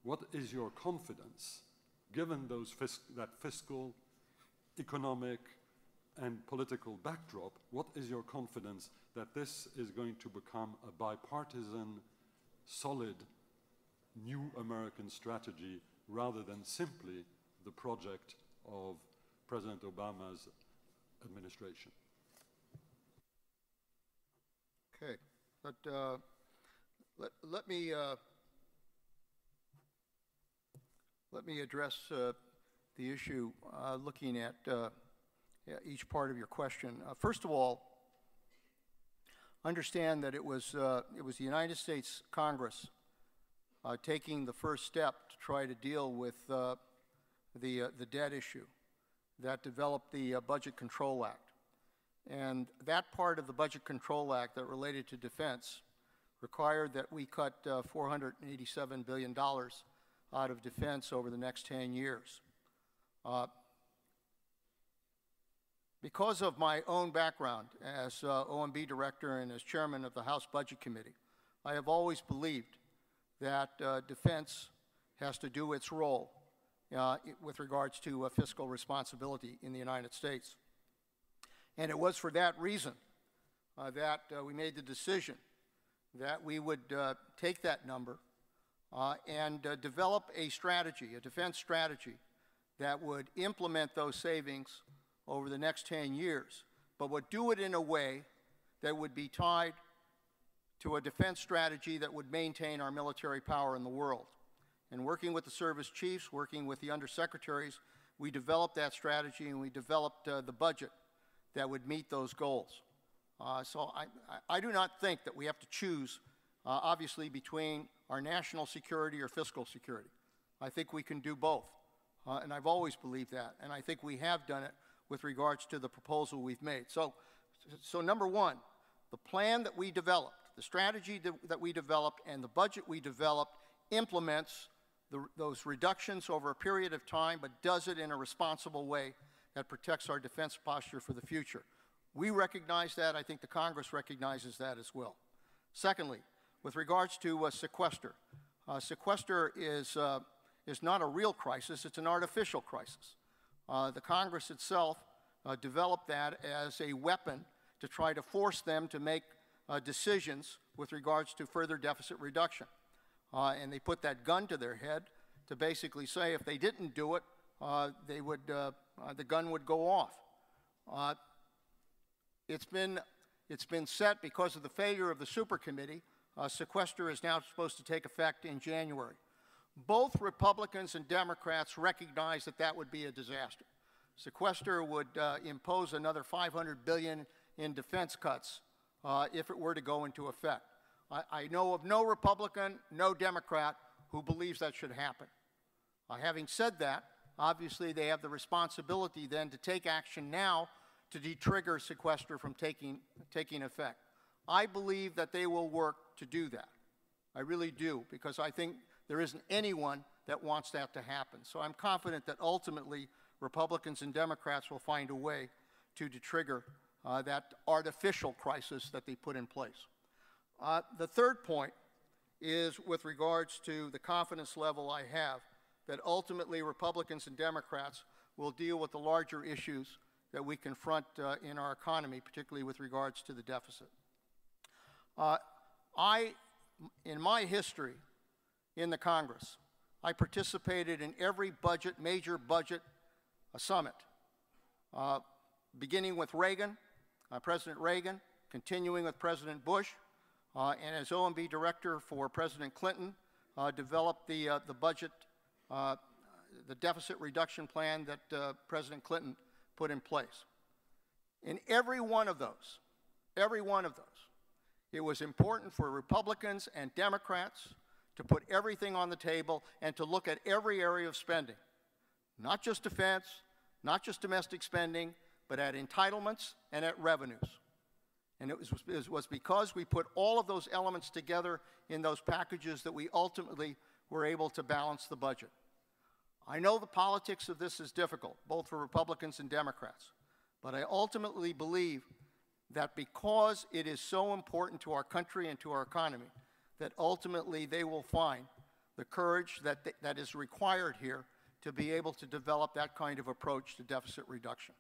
what is your confidence, given that fiscal, economic, and political backdrop, what is your confidence that this is going to become a bipartisan, solid, new American strategy rather than simply the project of President Obama's administration? Okay, let me address the issue looking at each part of your question. First of all, understand that it was the United States Congress taking the first step to try to deal with the debt issue that developed the Budget Control Act. And that part of the Budget Control Act that related to defense required that we cut $487 billion out of defense over the next 10 years. Because of my own background as OMB director and as chairman of the House Budget Committee, I have always believed that defense has to do its role with regards to fiscal responsibility in the United States. And it was for that reason that we made the decision that we would take that number and develop a strategy, a defense strategy, that would implement those savings over the next 10 years, but would do it in a way that would be tied to a defense strategy that would maintain our military power in the world. And working with the service chiefs, working with the undersecretaries, we developed that strategy and we developed the budget that would meet those goals. So I do not think that we have to choose, obviously, between our national security or fiscal security. I think we can do both, and I've always believed that, and I think we have done it with regards to the proposal we've made. So number one, the plan that we developed, the strategy that we developed, and the budget we developed implements those reductions over a period of time, but does it in a responsible way that protects our defense posture for the future. We recognize that. I think the Congress recognizes that as well. Secondly, with regards to sequester, sequester is not a real crisis, it's an artificial crisis. The Congress itself developed that as a weapon to try to force them to make decisions with regards to further deficit reduction. And they put that gun to their head to basically say if they didn't do it, the gun would go off. It's been set because of the failure of the super committee. Sequester is now supposed to take effect in January. Both Republicans and Democrats recognize that that would be a disaster. Sequester would impose another $500 billion in defense cuts if it were to go into effect. I know of no Republican, no Democrat who believes that should happen. Having said that, obviously they have the responsibility then to take action now to detrigger sequester from taking effect. I believe that they will work to do that. I really do, because I think there isn't anyone that wants that to happen. So I'm confident that ultimately Republicans and Democrats will find a way to detrigger that artificial crisis that they put in place. The third point is with regards to the confidence level I have that ultimately Republicans and Democrats will deal with the larger issues that we confront in our economy, particularly with regards to the deficit. In my history in the Congress, I participated in every budget, major budget summit, beginning with Reagan, President Reagan, continuing with President Bush, and as OMB director for President Clinton, developed the budget, the deficit reduction plan that President Clinton put in place. In every one of those, it was important for Republicans and Democrats to put everything on the table and to look at every area of spending, not just defense, not just domestic spending, but at entitlements and at revenues. And it was because we put all of those elements together in those packages that we ultimately were able to balance the budget. I know the politics of this is difficult, both for Republicans and Democrats, but I ultimately believe that because it is so important to our country and to our economy, that ultimately they will find the courage that is required here to be able to develop that kind of approach to deficit reduction.